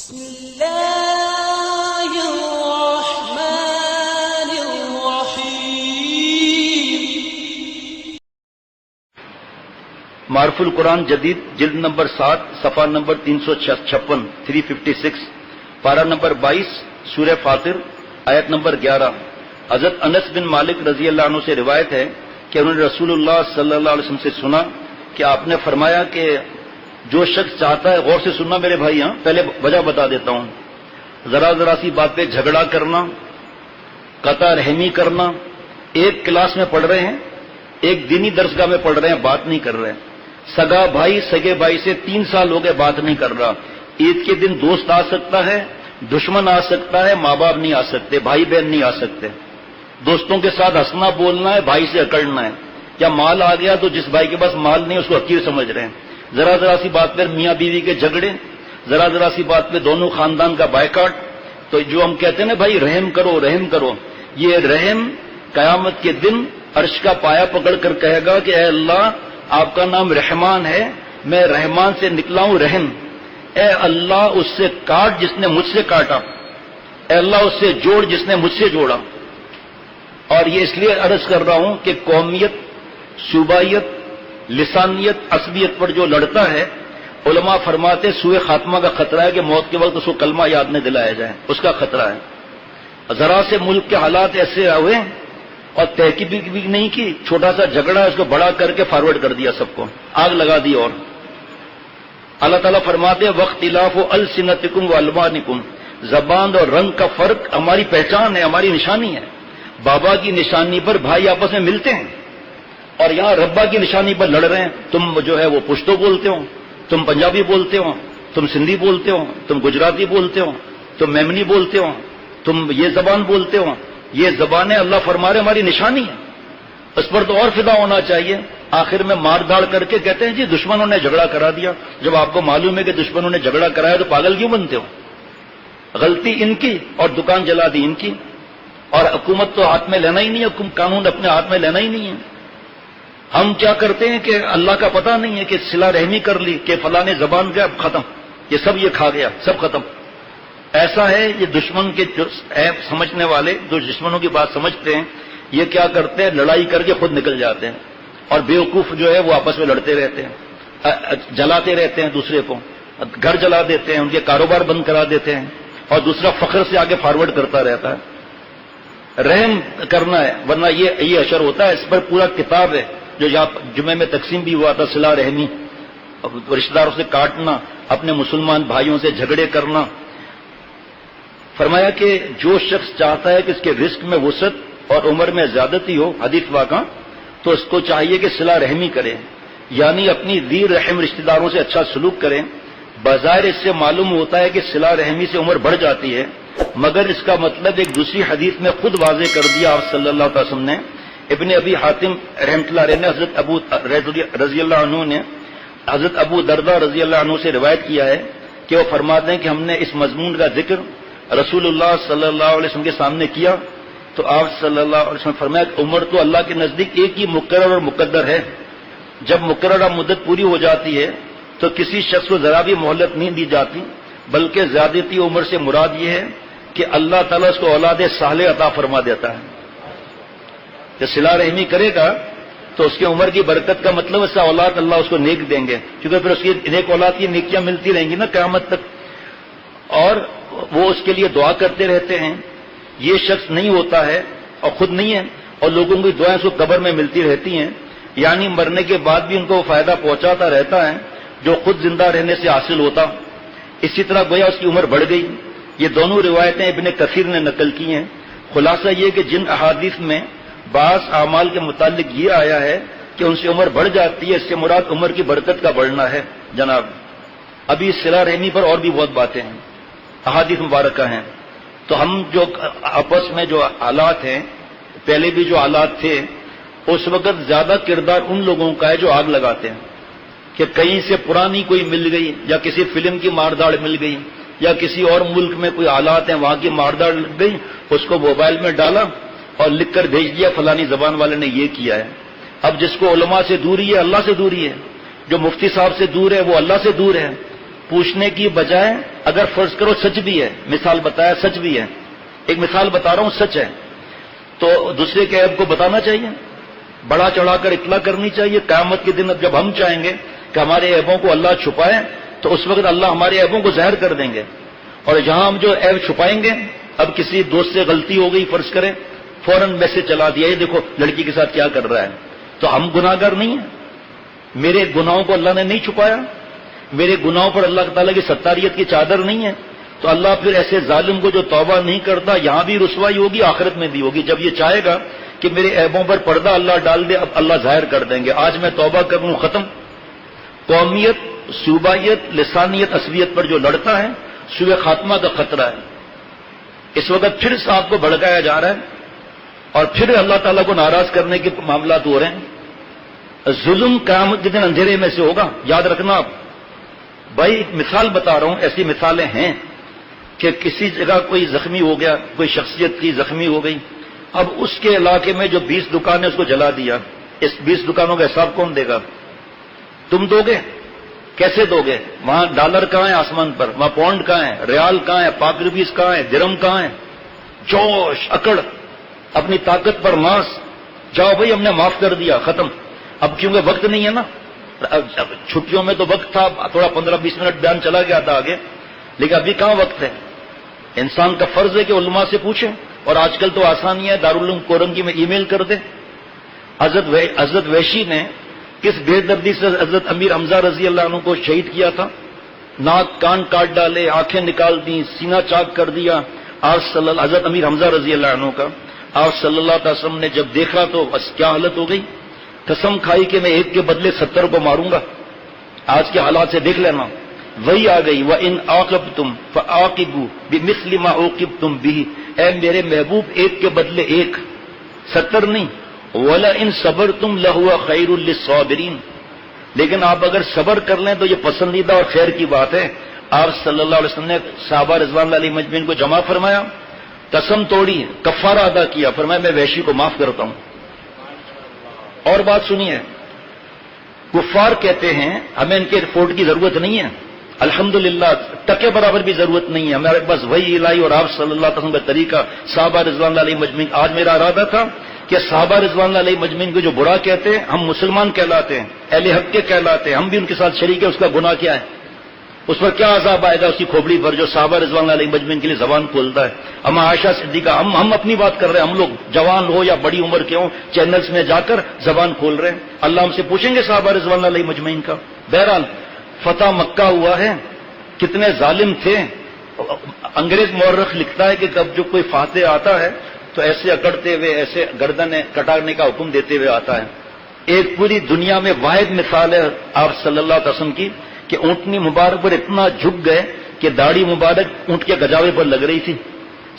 بسم اللہ الرحمن الرحیم۔ معرف القرآن جدید جلد نمبر 7 صفحہ نمبر 356 356 پارہ نمبر 22 سورہ فاطر آیت نمبر 11۔ حضرت انس بن مالک رضی اللہ عنہ سے روایت ہے کہ انہوں نے رسول اللہ صلی اللہ علیہ وسلم سے سنا کہ آپ نے فرمایا کہ جو شخص چاہتا ہے، غور سے سننا میرے بھائی، پہلے وجہ بتا دیتا ہوں، ذرا سی بات پہ جھگڑا کرنا، قطع رحمی کرنا، ایک کلاس میں پڑھ رہے ہیں، ایک دینی درسگاہ میں پڑھ رہے ہیں، بات نہیں کر رہے ہیں، سگا بھائی سگے بھائی سے 3 سال ہو گئے بات نہیں کر رہا، عید کے دن دوست آ سکتا ہے، دشمن آ سکتا ہے، ماں باپ نہیں آ سکتے، بھائی بہن نہیں آ سکتے، دوستوں کے ساتھ ہنسنا بولنا ہے، بھائی سے اکڑنا ہے، یا مال آ گیا تو جس بھائی کے پاس مال نہیں اس کو حقیر سمجھ رہے ہیں، ذرا سی بات پر میاں بیوی کے جھگڑے، ذرا سی بات پہ دونوں خاندان کا بائیکاٹ۔ تو جو ہم کہتے ہیں نا بھائی رحم کرو رحم کرو، یہ رحم قیامت کے دن عرش کا پایا پکڑ کر کہے گا کہ اے اللہ آپ کا نام رحمان ہے، میں رحمان سے نکلا ہوں رحم، اے اللہ اس سے کاٹ جس نے مجھ سے کاٹا، اے اللہ اس سے جوڑ جس نے مجھ سے جوڑا۔ اور یہ اس لیے عرض کر رہا ہوں کہ قومیت، صوبائیت، لسانیت، عصبیت پر جو لڑتا ہے، علماء فرماتے سوء خاتمہ کا خطرہ ہے کہ موت کے وقت اس کو کلمہ یاد نہ دلایا جائے، اس کا خطرہ ہے۔ ذرا سے ملک کے حالات ایسے ہوئے اور تحقیق بھی نہیں کی، چھوٹا سا جھگڑا اس کو بڑا کر کے فارورڈ کر دیا، سب کو آگ لگا دی۔ اور اللہ تعالیٰ فرماتے واختلاف السنتکم والوانکم، زبان اور رنگ کا فرق ہماری پہچان ہے، ہماری نشانی ہے۔ بابا کی نشانی پر بھائی آپس میں ملتے ہیں، اور یہاں ربا کی نشانی پر لڑ رہے ہیں، تم جو ہے وہ پشتو بولتے ہو، تم پنجابی بولتے ہو، تم سندھی بولتے ہو، تم گجراتی بولتے ہو، تم میمنی بولتے ہو، تم یہ زبان بولتے ہو، یہ زبانیں اللہ فرما رہے ہماری نشانی ہے، اس پر تو اور فدا ہونا چاہیے۔ آخر میں مار داڑ کر کے کہتے ہیں جی دشمنوں نے جھگڑا کرا دیا، جب آپ کو معلوم ہے کہ دشمنوں نے جھگڑا کرایا تو پاگل کیوں بنتے ہو؟ غلطی ان کی اور دکان جلا دی ان کی، اور حکومت تو ہاتھ میں لینا ہی نہیں ہے، قانون اپنے ہاتھ میں لینا ہی نہیں ہے۔ ہم کیا کرتے ہیں کہ اللہ کا پتہ نہیں ہے کہ صلہ رحمی کر لی کہ فلاں نے زبان کا ختم، یہ سب یہ کھا گیا، سب ختم۔ ایسا ہے یہ دشمن کے جو عیب سمجھنے والے، جو دشمنوں کی بات سمجھتے ہیں، یہ کیا کرتے ہیں لڑائی کر کے خود نکل جاتے ہیں، اور بیوقوف جو ہے وہ آپس میں لڑتے رہتے ہیں، جلاتے رہتے ہیں دوسرے کو، گھر جلا دیتے ہیں، ان کے کاروبار بند کرا دیتے ہیں، اور دوسرا فخر سے آگے فارورڈ کرتا رہتا ہے۔ رحم کرنا ہے، ورنہ یہ اشر ہوتا ہے، اس پر پورا کتاب ہے جو یہاں جمعے میں تقسیم بھی ہوا تھا، صلہ رحمی، رشتہ داروں سے کاٹنا، اپنے مسلمان بھائیوں سے جھگڑے کرنا۔ فرمایا کہ جو شخص چاہتا ہے کہ اس کے رزق میں وسعت اور عمر میں زیادتی ہو، حدیث واقع، تو اس کو چاہیے کہ صلہ رحمی کرے، یعنی اپنی ذی رحم رشتہ داروں سے اچھا سلوک کریں۔ بظاہر اس سے معلوم ہوتا ہے کہ صلہ رحمی سے عمر بڑھ جاتی ہے، مگر اس کا مطلب ایک دوسری حدیث میں خود واضح کر دیا آپ صلی اللہ علیہ وسلم نے۔ ابن ابی حاتم رحمۃ اللہ علیہ نے حضرت ابو رضی اللہ عنہ نے حضرت ابو درداء رضی اللہ عنہ سے روایت کیا ہے کہ وہ فرماتے ہیں کہ ہم نے اس مضمون کا ذکر رسول اللہ صلی اللہ علیہ وسلم کے سامنے کیا تو آپ صلی اللہ علیہ وسلم فرمایا کہ عمر تو اللہ کے نزدیک ایک ہی مقرر اور مقدر ہے، جب مقررہ مدت پوری ہو جاتی ہے تو کسی شخص کو ذرا بھی مہلت نہیں دی جاتی، بلکہ زیادتی عمر سے مراد یہ ہے کہ اللہ تعالیٰ اس کو اولاد صالح عطا فرما دیتا ہے۔ کہ صلہ رحمی کرے گا تو اس کی عمر کی برکت کا مطلب ایسا اولاد اللہ اس کو نیک دیں گے، کیونکہ پھر اس کی نیک اولاد کی نیکیاں ملتی رہیں گی نا قیامت تک، اور وہ اس کے لیے دعا کرتے رہتے ہیں۔ یہ شخص نہیں ہوتا ہے اور خود نہیں ہے، اور لوگوں کی دعائیں اس کو قبر میں ملتی رہتی ہیں، یعنی مرنے کے بعد بھی ان کو فائدہ پہنچاتا رہتا ہے جو خود زندہ رہنے سے حاصل ہوتا۔ اسی طرح گویا اس کی عمر بڑھ گئی۔ یہ دونوں روایتیں ابن کثیر نے نقل کی ہیں۔ خلاصہ یہ کہ جن احادیث میں بعض اعمال کے متعلق یہ آیا ہے کہ ان سے عمر بڑھ جاتی ہے، اس سے مراد عمر کی برکت کا بڑھنا ہے۔ جناب ابھی صلہ رحمی پر اور بھی بہت باتیں ہیں، احادیث مبارکہ ہیں، تو ہم جو آپس میں جو حالات ہیں، پہلے بھی جو حالات تھے، اس وقت زیادہ کردار ان لوگوں کا ہے جو آگ لگاتے ہیں، کہ کہیں سے پرانی کوئی مل گئی، یا کسی فلم کی مارداڑ مل گئی، یا کسی اور ملک میں کوئی حالات ہیں وہاں کی مارداڑ لگ گئی، اس کو موبائل میں ڈالا اور لکھ کر بھیج دیا فلانی زبان والے نے یہ کیا ہے۔ اب جس کو علماء سے دوری ہے اللہ سے دوری ہے، جو مفتی صاحب سے دور ہے وہ اللہ سے دور ہے، پوچھنے کی بجائے اگر فرض کرو سچ بھی ہے، مثال بتایا سچ بھی ہے، ایک مثال بتا رہا ہوں سچ ہے، تو دوسرے کے عیب کو بتانا چاہیے، بڑا چڑھا کر اطلاع کرنی چاہیے. قیامت کے دن اب جب ہم چاہیں گے کہ ہمارے عیبوں کو اللہ چھپائے تو اس وقت اللہ ہمارے عیبوں کو ظاہر کر دیں گے. اور جہاں ہم جو عیب چھپائیں گے، اب کسی دوست سے غلطی ہو گئی فرض کریں، فوراً میسج چلا دیا یہ دیکھو لڑکی کے ساتھ کیا کر رہا ہے، تو ہم گناہ گار نہیں ہیں؟ میرے گناہوں کو اللہ نے نہیں چھپایا؟ میرے گناہوں پر اللہ تعالیٰ کی ستاریت کی چادر نہیں ہے؟ تو اللہ پھر ایسے ظالم کو جو توبہ نہیں کرتا یہاں بھی رسوائی ہوگی، آخرت میں بھی ہوگی. جب یہ چاہے گا کہ میرے عیبوں پر پردہ اللہ ڈال دے، اب اللہ ظاہر کر دیں گے. آج میں توبہ کروں ختم. قومیت، صوبائیت، لسانیت، عصبیت پر جو لڑتا ہے سوء خاتمہ کا خطرہ ہے. اس وقت پھر ساتھ کو بھڑکایا جا رہا ہے اور پھر اللہ تعالیٰ کو ناراض کرنے کے معاملات ہو رہے ہیں. ظلم قیامت کے دن اندھیرے میں سے ہوگا، یاد رکھنا. آپ بھائی ایک مثال بتا رہا ہوں، ایسی مثالیں ہیں کہ کسی جگہ کوئی زخمی ہو گیا، کوئی شخصیت کی زخمی ہو گئی، اب اس کے علاقے میں جو 20 دکانیں اس کو جلا دیا، اس 20 دکانوں کا حساب کون دے گا؟ تم دو گے؟ کیسے دو گے؟ وہاں ڈالر کہاں ہے آسمان پر، وہاں پاؤنڈ کہاں ہے، ریال کہاں ہے، پاک روپیز کہاں ہے، درہم کہاں ہے؟ جوش اکڑ، اپنی طاقت پر ناز، جاؤ بھائی ہم نے معاف کر دیا، ختم. اب کیونکہ وقت نہیں ہے نا، چھٹیوں میں تو وقت تھا، تھوڑا 15-20 منٹ بیان چلا گیا تھا آگے، لیکن ابھی کہاں وقت ہے. انسان کا فرض ہے کہ علماء سے پوچھے، اور آج کل تو آسانی ہے، دارالعلوم کورنگی میں ای میل کر دے. حضرت وحشی نے کس بے دردی سے حضرت امیر حمزہ رضی اللہ عنہ کو شہید کیا تھا، ناک کان کاٹ ڈالے، آنکھیں نکال دیں، سینہ چاک کر دیا. حضرت امیر حمزہ رضی اللہ عنہ کا آپ صلی اللہ علیہ وسلم نے جب دیکھا تو بس کیا حالت ہو گئی، قسم کھائی کہ میں ایک کے بدلے 70 کو ماروں گا. آج کے حالات سے دیکھ لینا، وہی آ گئی وَإِنْ عَاقَبْتُمْ فَعَاقِبُوا بِمِثْلِ مَا عُوقِبْتُمْ بِهِ. اے میرے محبوب ایک کے بدلے ایک، 70 نہیں. وَلَئِنْ صَبَرْتُمْ لَهُوَ خَيْرٌ لِلصَّابِرِينَ. لیکن آپ اگر صبر کر لیں تو یہ پسندیدہ اور خیر کی بات ہے. آپ صلی اللہ علیہ وسلم نے صحابہ رضوان اللہ علیہ مجمعین کو جمع فرمایا، قسم توڑی، کفارہ ادا کیا، فرمایا میں وحشی کو معاف کرتا ہوں. اور بات سنیے، کفار کہتے ہیں ہمیں ان کے رپورٹ کی ضرورت نہیں ہے، الحمدللہ ٹکے برابر بھی ضرورت نہیں ہے، ہمارے پاس وہی الہی اور آپ صلی اللہ علیہ وسلم کا طریقہ، صحابہ رضوان اللہ علیہ مجمعین. آج میرا ارادہ تھا کہ صحابہ رضوان اللہ علیہ مجمعین کو جو برا کہتے ہیں، ہم مسلمان کہلاتے ہیں، اہل حق کے کہلاتے ہیں، ہم بھی ان کے ساتھ شریک ہیں. اس کا گناہ کیا ہے؟ اس پر کیا عذاب آئے گا اس کی کھوپڑی پر جو صحابہ رضوان اللہ علیہ مجمعین کے لیے زبان کھولتا ہے؟ ہم عائشہ صدیقہ، ہم اپنی بات کر رہے ہیں، ہم لوگ جوان ہو یا بڑی عمر کے ہوں، چینلز میں جا کر زبان کھول رہے ہیں. اللہ ہم سے پوچھیں گے صحابہ رضوان اللہ علیہ مجمعین کا. بہرحال فتح مکہ ہوا ہے، کتنے ظالم تھے. انگریز مورخ لکھتا ہے کہ کب جو کوئی فاتح آتا ہے تو ایسے اکڑتے ہوئے، ایسے گردنیں کٹانے کا حکم دیتے ہوئے آتا ہے. ایک پوری دنیا میں واحد مثال ہے آپ صلی اللہ علیہ وسلم کی کہ اونٹنی مبارک پر اتنا جھک گئے کہ داڑھی مبارک اونٹ کے گجاوے پر لگ رہی تھی.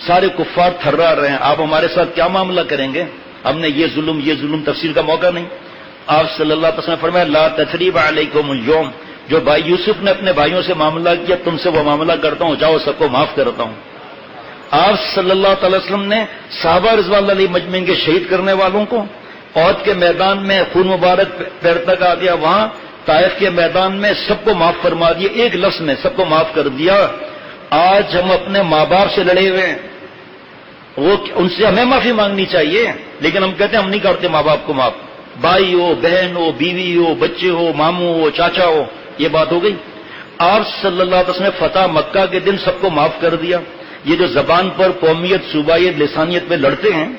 سارے کفار تھرا رہے ہیں، آپ ہمارے ساتھ کیا معاملہ کریں گے؟ ہم نے یہ ظلم تفسیر کا موقع نہیں. آپ صلی اللہ علیہ وسلم نے فرمایا لا تثریب علیکم اليوم. جو بھائی یوسف نے اپنے بھائیوں سے معاملہ کیا تم سے وہ معاملہ کرتا ہوں، جاؤ سب کو معاف کرتا ہوں. آپ صلی اللہ تعالی وسلم نے صحابہ رضوان اللہ علیہ مجمعین کے شہید کرنے والوں کو احد کے میدان میں خون مبارک پیر تک آ گیا، وہاں طائف کے میدان میں سب کو معاف فرما دیا، ایک لفظ میں سب کو معاف کر دیا. آج ہم اپنے ماں باپ سے لڑے ہوئے ہیں، وہ ان سے ہمیں معافی مانگنی چاہیے، لیکن ہم کہتے ہیں ہم نہیں کرتے ماں باپ کو معاف. بھائی ہو، بہن ہو، بیوی ہو، بچے ہو، ماموں ہو، چاچا ہو، یہ بات ہو گئی. آپ صلی اللہ علیہ وسلم نے فتح مکہ کے دن سب کو معاف کر دیا. یہ جو زبان پر قومیت، صوبائیت، لسانیت میں لڑتے ہیں،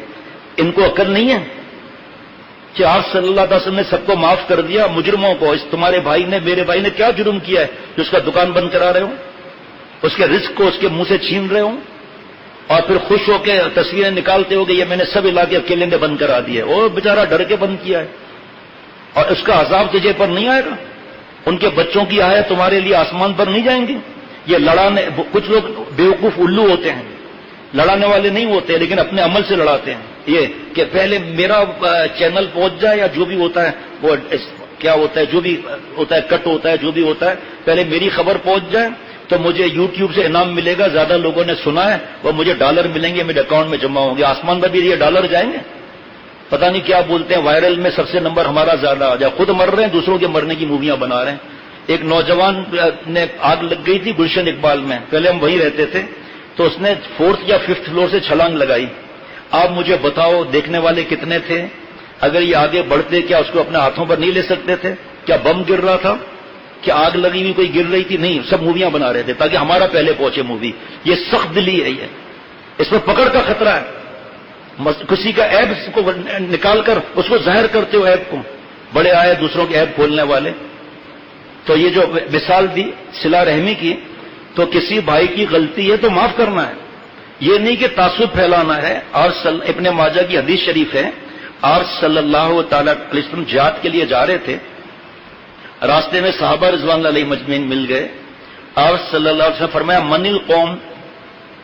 ان کو عقل نہیں ہے کہ آپ صلی اللہ علیہ وسلم نے سب کو معاف کر دیا. مجرموں کو، اس تمہارے بھائی نے، میرے بھائی نے کیا جرم کیا ہے جو اس کا دکان بند کرا رہے ہو، اس کے رزق کو اس کے منہ سے چھین رہے ہو، اور پھر خوش ہو کے تصویریں نکالتے ہو کہ یہ میں نے سب علاقے اکیلے نے بند کرا دیے. وہ بیچارہ ڈر کے بند کیا ہے، اور اس کا عذاب تجھے پر نہیں آئے گا. ان کے بچوں کی آیت تمہارے لیے آسمان پر نہیں جائیں گی. یہ لڑانے، کچھ لوگ بیوقوف الو ہوتے ہیں، لڑانے والے نہیں ہوتے لیکن اپنے عمل سے لڑاتے ہیں. یہ کہ پہلے میرا چینل پہنچ جائے، یا جو بھی ہوتا ہے وہ کیا ہوتا ہے، جو بھی ہوتا ہے کٹ ہوتا ہے، جو بھی ہوتا ہے، پہلے میری خبر پہنچ جائے تو مجھے یوٹیوب سے انعام ملے گا. زیادہ لوگوں نے سنا ہے وہ مجھے ڈالر ملیں گے، میرے اکاؤنٹ میں جمع ہوں گے. آسمان پر بھی یہ ڈالر جائیں گے. پتہ نہیں کیا بولتے ہیں، وائرل میں سب سے نمبر ہمارا زیادہ آ جائے. خود مر رہے ہیں، دوسروں کے مرنے کی موویاں بنا رہے ہیں. ایک نوجوان نے آگ لگ گئی تھی گلشن اقبال میں، پہلے ہم وہیں رہتے تھے، تو اس نے 4th یا 5th فلور سے چھلانگ لگائی. آپ مجھے بتاؤ دیکھنے والے کتنے تھے؟ اگر یہ آگے بڑھتے کیا اس کو اپنے ہاتھوں پر نہیں لے سکتے تھے؟ کیا بم گر رہا تھا؟ کیا آگ لگی ہوئی کوئی گر رہی تھی؟ نہیں، سب موویاں بنا رہے تھے تاکہ ہمارا پہلے پہنچے مووی. یہ سخت دلی ہے، یہ اس میں پکڑ کا خطرہ ہے. کسی کا عیب کو نکال کر اس کو ظاہر کرتے ہو عیب کو. بڑے آئے دوسروں کے عیب کھولنے والے. تو یہ جو مثال دی صلہ رحمی کی، تو کسی بھائی کی غلطی ہے تو معاف کرنا ہے، یہ نہیں کہ تعصب پھیلانا ہے. اور ابن ماجہ کی حدیث شریف ہے، آپ صلی اللہ تعالی علیہ وسلم جہاد کے لیے جا رہے تھے، راستے میں صحابہ رضوان اللہ علیہ مجمعین مل گئے. آپ صلی اللہ علیہ وسلم فرمایا من القوم،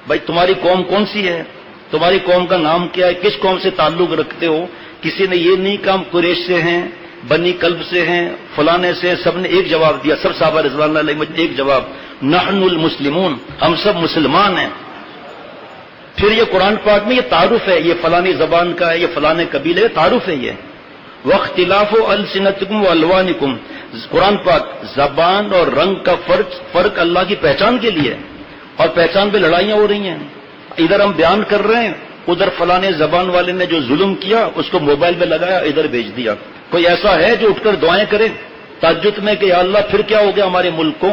بھائی تمہاری قوم کون سی ہے؟ تمہاری قوم کا نام کیا ہے؟ کس قوم سے تعلق رکھتے ہو؟ کسی نے یہ نہیں کہا ہم قریش سے ہیں، بنی کلب سے ہیں، فلانے سے. سب نے ایک جواب دیا، سب صحابہ رضوان اللہ علیہ مجمعین ایک جواب، نحن المسلمون، ہم سب مسلمان ہیں. پھر یہ قرآن پاک میں یہ تعارف ہے، یہ فلانی زبان کا ہے، یہ فلانے قبیلے، تعارف ہے یہ. واختلاف السنتکم والوانکم، قرآن پاک زبان اور رنگ کا فرق اللہ کی پہچان کے لیے، اور پہچان پہ لڑائیاں ہو رہی ہیں. ادھر ہم بیان کر رہے ہیں، ادھر فلانے زبان والے نے جو ظلم کیا اس کو موبائل پہ لگایا، ادھر بھیج دیا. کوئی ایسا ہے جو اٹھ کر دعائیں کرے تہجد میں کہ یا اللہ پھر کیا ہو گیا ہمارے ملک کو؟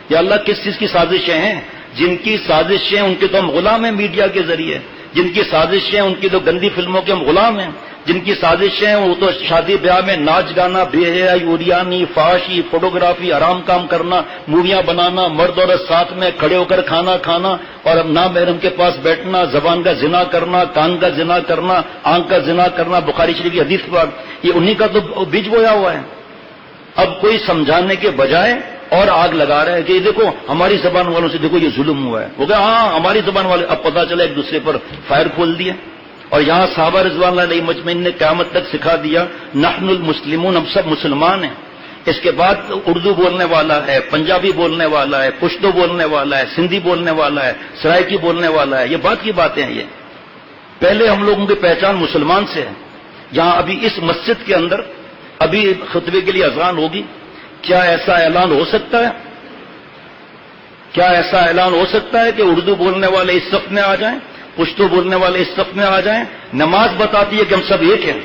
یا اللہ کس چیز کی سازشیں ہیں؟ جن کی سازشیں ان کے تو ہم غلام ہیں میڈیا کے ذریعے، جن کی سازشیں ان کی تو گندی فلموں کے ہم غلام ہیں، جن کی سازشیں وہ تو شادی بیاہ میں ناچ گانا، بے حیائی، اوریانی، فحاشی، فوٹوگرافی، حرام کام کرنا، موویاں بنانا، مرد عورت ساتھ میں کھڑے ہو کر کھانا کھانا، اور اب نامحرم کے پاس بیٹھنا، زبان کا زنا کرنا، کان کا زنا کرنا، آنکھ کا زنا کرنا. بخاری شریف کی حدیث پر یہ انہی کا تو بیج بویا ہوا ہے. اب کوئی سمجھانے کے بجائے اور آگ لگا رہا ہے کہ یہ دیکھو ہماری زبان والوں سے دیکھو یہ ظلم ہوا ہے. وہ کہ ہاں ہماری زبان والے، اب پتہ چلا ایک دوسرے پر فائر کھول دیے. اور یہاں صحابہ رضوان اللہ علیہ مجمعین نے قیامت تک سکھا دیا نحن المسلمون، ہم سب مسلمان ہیں. اس کے بعد اردو بولنے والا ہے، پنجابی بولنے والا ہے، پشتو بولنے والا ہے، سندھی بولنے والا ہے، سرائکی بولنے والا ہے. یہ بات کی باتیں ہیں. یہ پہلے ہم لوگوں کی پہچان مسلمان سے ہے. یہاں ابھی اس مسجد کے اندر ابھی خطبے کے لیے اذان ہوگی. کیا ایسا اعلان ہو سکتا ہے؟ کیا ایسا اعلان ہو سکتا ہے کہ اردو بولنے والے اس صف میں آ جائیں، پشتو بولنے والے اس صف میں آ جائیں؟ نماز بتاتی ہے کہ ہم سب ایک ہیں.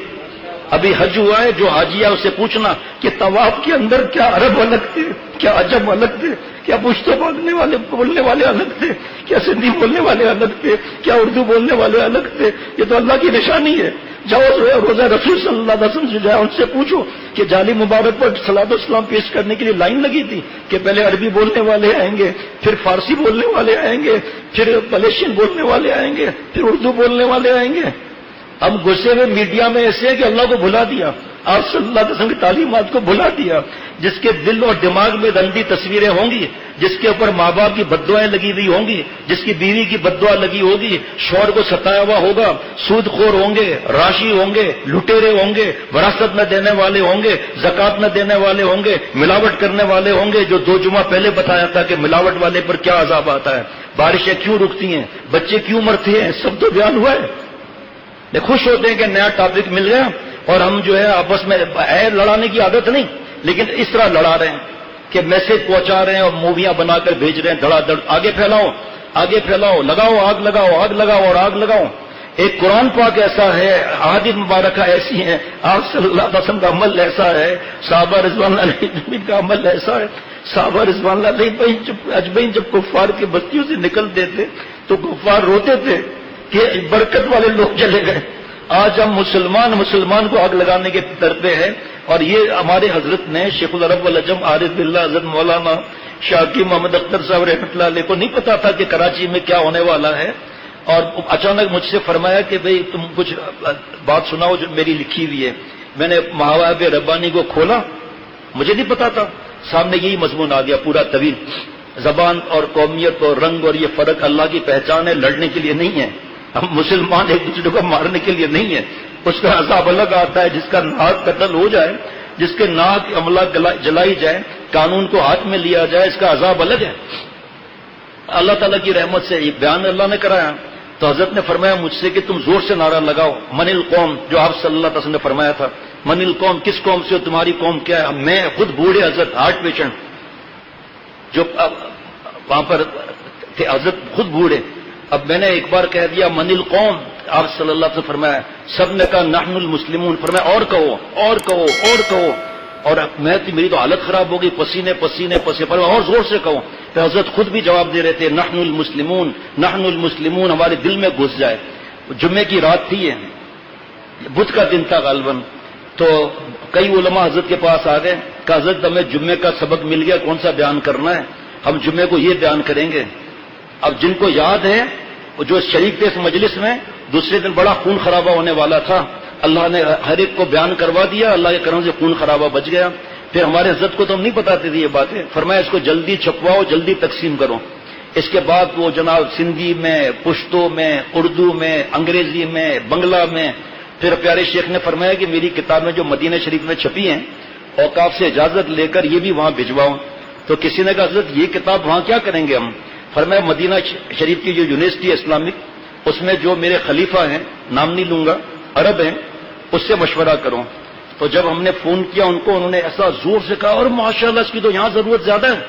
ابھی حج ہوا ہے، جو حاجی ہے اسے پوچھنا کہ طواف کے اندر کیا عرب الگ تھے، کیا عجم الگ تھے، کیا پشتو بولنے والے الگ تھے، کیا سندھی بولنے والے الگ تھے، کیا اردو بولنے والے الگ تھے؟ یہ تو اللہ کی نشانی ہے. جاؤ روزہ رسول صلی اللہ علیہ وسلم سے جاؤ، ان سے پوچھو کہ جعلی مبارک پر صلاۃ والسلام پیش کرنے کے لیے لائن لگی تھی کہ پہلے عربی بولنے والے آئیں گے، پھر فارسی بولنے والے آئیں گے، پھر ملیشین بولنے والے آئیں گے، پھر اردو بولنے والے آئیں گے. ہم غصے میں میڈیا میں ایسے ہیں کہ اللہ کو بھلا دیا، آپ صلی اللہ علیہ وسلم کی تعلیمات کو بھلا دیا. جس کے دل اور دماغ میں گندی تصویریں ہوں گی، جس کے اوپر ماں باپ کی بددعائیں لگی ہوئی ہوں گی، جس کی بیوی کی بددعا لگی ہوگی، شوہر کو ستایا ہوا ہوگا، سود خور ہوں گے، راشی ہوں گے، لٹیرے ہوں گے، وراثت نہ دینے والے ہوں گے، زکات نہ دینے والے ہوں گے، ملاوٹ کرنے والے ہوں گے. جو 2 جمعہ پہلے بتایا تھا کہ ملاوٹ والے پر کیا عذاب آتا ہے، بارشیں کیوں رکتی ہیں، بچے کیوں مرتے ہیں، سب تو بیان ہوا ہے. خوش ہوتے ہیں کہ نیا ٹاپک مل گیا، اور ہم جو ہے آپس میں لڑانے کی عادت نہیں، لیکن اس طرح لڑا رہے ہیں کہ میسج پہنچا رہے ہیں اور موویاں بنا کر بھیج رہے ہیں دھڑا دھڑ. آگے پھیلاؤ، آگے پھیلاؤ، لگاؤ آگ، لگاؤ آگ، لگاؤ اور آگ لگاؤ. ایک قرآن پاک ایسا ہے، احادیث مبارکہ ایسی ہیں، آپ صلی اللہ علیہ وسلم کا عمل ایسا ہے، صحابہ رضوان اللہ علیہ کا عمل ایسا ہے. صحابہ رضوان اللہ علیہ اجمعین جب کفار کی بستیوں سے نکلتے تھے تو کفار روتے تھے کہ برکت والے لوگ چلے گئے. آج ہم مسلمان کو آگ لگانے کے طرفے ہیں. اور یہ ہمارے حضرت نے شیخ العرب والعجم عارف باللہ حضرت مولانا شاکی محمد اختر صاحب رحمۃ اللہ علیہ کو نہیں پتا تھا کہ کراچی میں کیا ہونے والا ہے، اور اچانک مجھ سے فرمایا کہ بھئی تم کچھ بات سناؤ جو میری لکھی ہوئی ہے. میں نے مواہب ربانی کو کھولا، مجھے نہیں پتا تھا، سامنے یہی مضمون آ گیا پورا طویل. زبان اور قومیت اور رنگ اور یہ فرق اللہ کی پہچان ہے، لڑنے کے لیے نہیں ہے. ہم مسلمان ایک دوسرے کو مارنے کے لیے نہیں ہے. اس کا عذاب الگ آتا ہے. جس کا ناک قتل ہو جائے، جس کے ناک عملہ جلائی جائے، قانون کو ہاتھ میں لیا جائے، اس کا عذاب الگ ہے. اللہ تعالیٰ کی رحمت سے یہ بیان اللہ نے کرایا. تو حضرت نے فرمایا مجھ سے کہ تم زور سے نعرہ لگاؤ من القوم، جو آپ صلی اللہ علیہ وسلم نے فرمایا تھا. من القوم، کس قوم سے ہو، تمہاری قوم کیا ہے. میں خود بوڑھے حضرت ہارٹ پیشنٹ، جو وہاں پر تھے حضرت خود بوڑھے. اب میں نے ایک بار کہہ دیا من القوم، آپ صلی اللہ علیہ وسلم فرمایا، سب نے کہا نحن المسلمون، فرمایا اور کہو اور کہو اور کہو، اور میری تو حالت خراب ہو گئی، پسینے پسینے پسینے، فرمایا اور زور سے کہو. تو حضرت خود بھی جواب دے رہے تھے نحن المسلمون نحن المسلمون، ہمارے دل میں گھس جائے. جمعے کی رات تھی، یہ بدھ کا دن تھا غالباً. تو کئی علماء حضرت کے پاس آ گئے کہ حضرت ہمیں جمعے کا سبق مل گیا، کون سا بیان کرنا ہے؟ ہم جمعے کو یہ بیان کریں گے. اب جن کو یاد ہے جو شریک تھے اس مجلس میں، دوسرے دن بڑا خون خرابہ ہونے والا تھا، اللہ نے ہر ایک کو بیان کروا دیا، اللہ کے کرم سے خون خرابہ بچ گیا. پھر ہمارے حضرت کو تو ہم نہیں بتاتے تھے یہ باتیں، فرمایا اس کو جلدی چھپواؤ، جلدی تقسیم کرو. اس کے بعد وہ جناب سندھی میں، پشتو میں، اردو میں، انگریزی میں، بنگلہ میں. پھر پیارے شیخ نے فرمایا کہ میری کتابیں جو مدینہ شریف میں چھپی ہیں، اوقاف سے اجازت لے کر یہ بھی وہاں بھجواؤ. تو کسی نے کہا حضرت یہ کتاب وہاں کیا کریں گے ہم؟ فرمایا مدینہ شریف کی جو یونیورسٹی ہے اسلامک، اس میں جو میرے خلیفہ ہیں، نام نہیں لوں گا، عرب ہیں، اس سے مشورہ کرو. تو جب ہم نے فون کیا ان کو، انہوں نے ایسا زور سے کہا اور ماشاءاللہ اس کی تو یہاں ضرورت زیادہ ہے.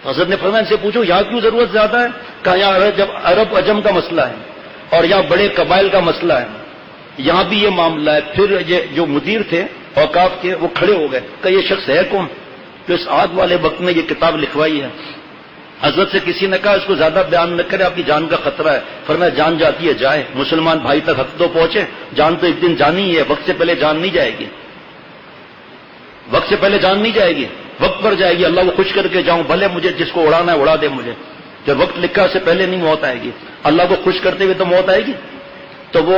حضرت نے فرمایا ان سے پوچھو یہاں کیوں ضرورت زیادہ ہے؟ کہا یہاں جب عرب عجم کا مسئلہ ہے اور یہاں بڑے قبائل کا مسئلہ ہے، یہاں بھی یہ معاملہ ہے. پھر یہ جو مدیر تھے اوقاف کے وہ کھڑے ہو گئے کہ یہ شخص ہے کون جو اس آگ والے وقت میں یہ کتاب لکھوائی ہے؟ حضرت سے کسی نے کہا اس کو زیادہ بیان نہ کرے، آپ کی جان کا خطرہ ہے. فرمایا جان جاتی ہے جائے، مسلمان بھائی تک حق تو پہنچے، جان تو ایک دن جانی ہی ہے، وقت سے پہلے جان نہیں جائے گی، وقت سے پہلے جان نہیں جائے گی، وقت پر جائے گی. اللہ کو خوش کر کے جاؤں، بھلے مجھے جس کو اڑانا ہے اڑا دے مجھے، جب وقت لکھا سے پہلے نہیں موت آئے گی. اللہ کو خوش کرتے ہوئے تو موت آئے گی. تو وہ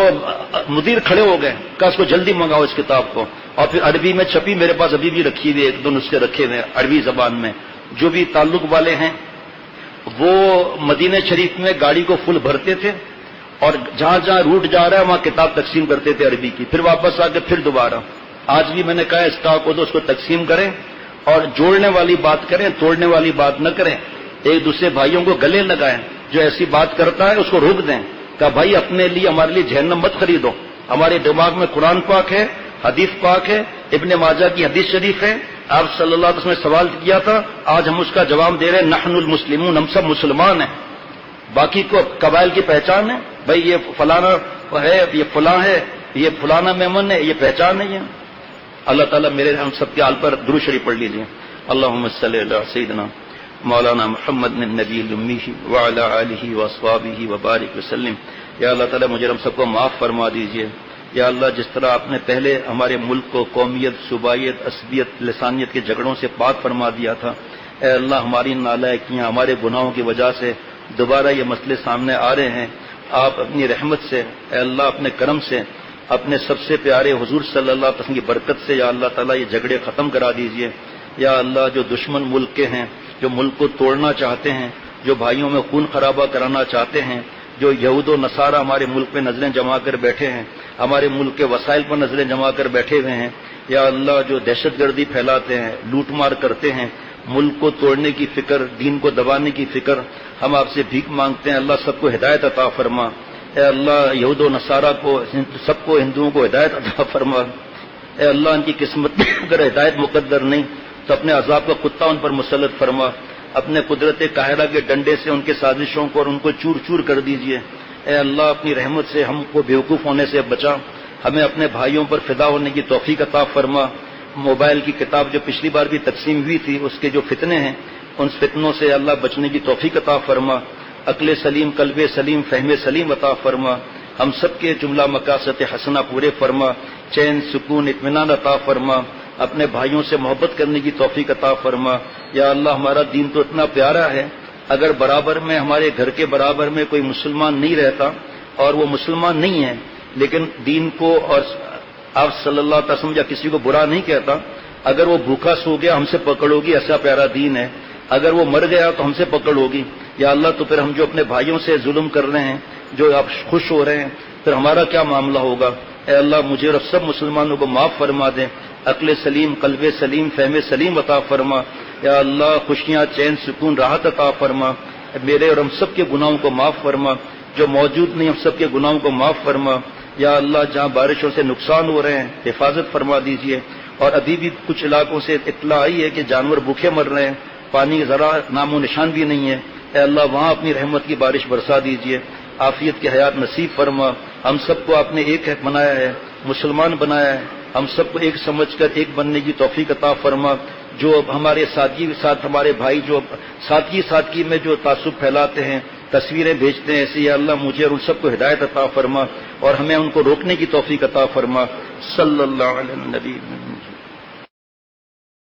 مدیر کھڑے ہو گئے کہ اس کو جلدی منگاؤ اس کتاب کو. اور پھر عربی میں چھپی، میرے پاس ابھی بھی رکھی ہوئی، ایک دو نسخے رکھے ہوئے عربی زبان میں. جو بھی تعلق والے ہیں وہ مدینہ شریف میں گاڑی کو فل بھرتے تھے اور جہاں جہاں روٹ جا رہا ہے وہاں کتاب تقسیم کرتے تھے عربی کی، پھر واپس آ کے پھر دوبارہ. آج بھی میں نے کہا اسٹاک کو تو اس کو تقسیم کریں اور جوڑنے والی بات کریں، توڑنے والی بات نہ کریں. ایک دوسرے بھائیوں کو گلے لگائیں، جو ایسی بات کرتا ہے اس کو روک دیں. کہا بھائی اپنے لیے ہمارے لیے جہنم مت خریدو. ہمارے دماغ میں قرآن پاک ہے، حدیث پاک ہے، ابن ماجہ کی حدیث شریف ہے. آپ صلی اللہ علیہ وسلم نے سوال کیا تھا، آج ہم اس کا جواب دے رہے ہیں نحن المسلمون، ہم سب مسلمان ہیں. باقی کو قبائل کی پہچان ہے، بھائی یہ فلانا ہے، یہ فلاں ہے، یہ فلانا میمن ہے، یہ پہچان ہے. یہ اللہ تعالیٰ میرے ہم سب کے حال پر درود شریف پڑھ لیجیے. اللہم صلی علی سیدنا مولانا محمد النبی الامی وعلی آلہ واصحابہ وبارک وسلم. یا اللہ تعالیٰ مجھے ہم سب کو معاف فرما دیجیے. یا اللہ جس طرح آپ نے پہلے ہمارے ملک کو قومیت، صوبائیت، عصبیت، لسانیت کے جھگڑوں سے پاک فرما دیا تھا، اے اللہ ہماری نالائکیاں، ہمارے گناہوں کی وجہ سے دوبارہ یہ مسئلے سامنے آ رہے ہیں. آپ اپنی رحمت سے، اے اللہ اپنے کرم سے، اپنے سب سے پیارے حضور صلی اللہ علیہ وسلم کی برکت سے یا اللہ تعالیٰ یہ جھگڑے ختم کرا دیجیے. یا اللہ جو دشمن ملک کے ہیں، جو ملک کو توڑنا چاہتے ہیں، جو بھائیوں میں خون خرابہ کرانا چاہتے ہیں، جو یہود و نصارہ ہمارے ملک میں نظریں جما کر بیٹھے ہیں، ہمارے ملک کے وسائل پر نظریں جما کر بیٹھے ہوئے ہیں، یا اللہ جو دہشت گردی پھیلاتے ہیں، لوٹ مار کرتے ہیں، ملک کو توڑنے کی فکر، دین کو دبانے کی فکر، ہم آپ سے بھیک مانگتے ہیں. اللہ سب کو ہدایت عطا فرما. اے اللہ یہود و نصارہ کو، سب کو، ہندوؤں کو ہدایت عطا فرما. اے اللہ ان کی قسمت میں اگر ہدایت مقدر نہیں تو اپنے عذاب کا کتا ان پر مسلط فرما. اپنے قدرت قاہرہ کے ڈنڈے سے ان کے سازشوں کو اور ان کو چور چور کر دیجیے. اے اللہ اپنی رحمت سے ہم کو بیوقوف ہونے سے بچا. ہمیں اپنے بھائیوں پر فدا ہونے کی توفیق عطا فرما. موبائل کی کتاب جو پچھلی بار بھی تقسیم ہوئی تھی، اس کے جو فتنے ہیں ان فتنوں سے اللہ بچنے کی توفیق عطا فرما. عقل سلیم، قلب سلیم، فہم سلیم عطا فرما. ہم سب کے جملہ مقاصد حسنہ پورے فرما. چین، سکون، اطمینان عطا فرما. اپنے بھائیوں سے محبت کرنے کی توفیق عطا فرما. یا اللہ ہمارا دین تو اتنا پیارا ہے، اگر برابر میں ہمارے گھر کے برابر میں کوئی مسلمان نہیں رہتا اور وہ مسلمان نہیں ہے لیکن دین کو اور آپ صلی اللہ علیہ وسلم یا کسی کو برا نہیں کہتا، اگر وہ بھوکا سو گیا ہم سے پکڑ ہوگی، ایسا پیارا دین ہے. اگر وہ مر گیا تو ہم سے پکڑ ہوگی. یا اللہ تو پھر ہم جو اپنے بھائیوں سے ظلم کر رہے ہیں، جو آپ خوش ہو رہے ہیں، پھر ہمارا کیا معاملہ ہوگا؟ اے اللہ مجھے اور سب مسلمانوں کو معاف فرما دیں. عقل سلیم، قلب سلیم، فہم سلیم عطا فرما. یا اللہ خوشیاں، چین، سکون، راحت عطا فرما. میرے اور ہم سب کے گناہوں کو معاف فرما. جو موجود نہیں ہم سب کے گناہوں کو معاف فرما. یا اللہ جہاں بارشوں سے نقصان ہو رہے ہیں حفاظت فرما دیجیے. اور ابھی بھی کچھ علاقوں سے اطلاع آئی ہے کہ جانور بھوکے مر رہے ہیں، پانی ذرا نام و نشان بھی نہیں ہے، اے اللہ وہاں اپنی رحمت کی بارش برسا دیجئے، عافیت کی حیات نصیب فرما۔ ہم سب کو آپ نے ایک بنایا ہے، مسلمان بنایا ہے، ہم سب کو ایک سمجھ کر ایک بننے کی توفیق عطا فرما۔ جو ہمارے ساتھی ساتھ ہمارے بھائی جو ساتھی میں جو تعصب پھیلاتے ہیں، تصویریں بھیجتے ہیں، ایسے یا اللہ مجھے اور ان سب کو ہدایت عطا فرما اور ہمیں ان کو روکنے کی توفیق عطا فرما۔ صلی اللہ علیہ نبی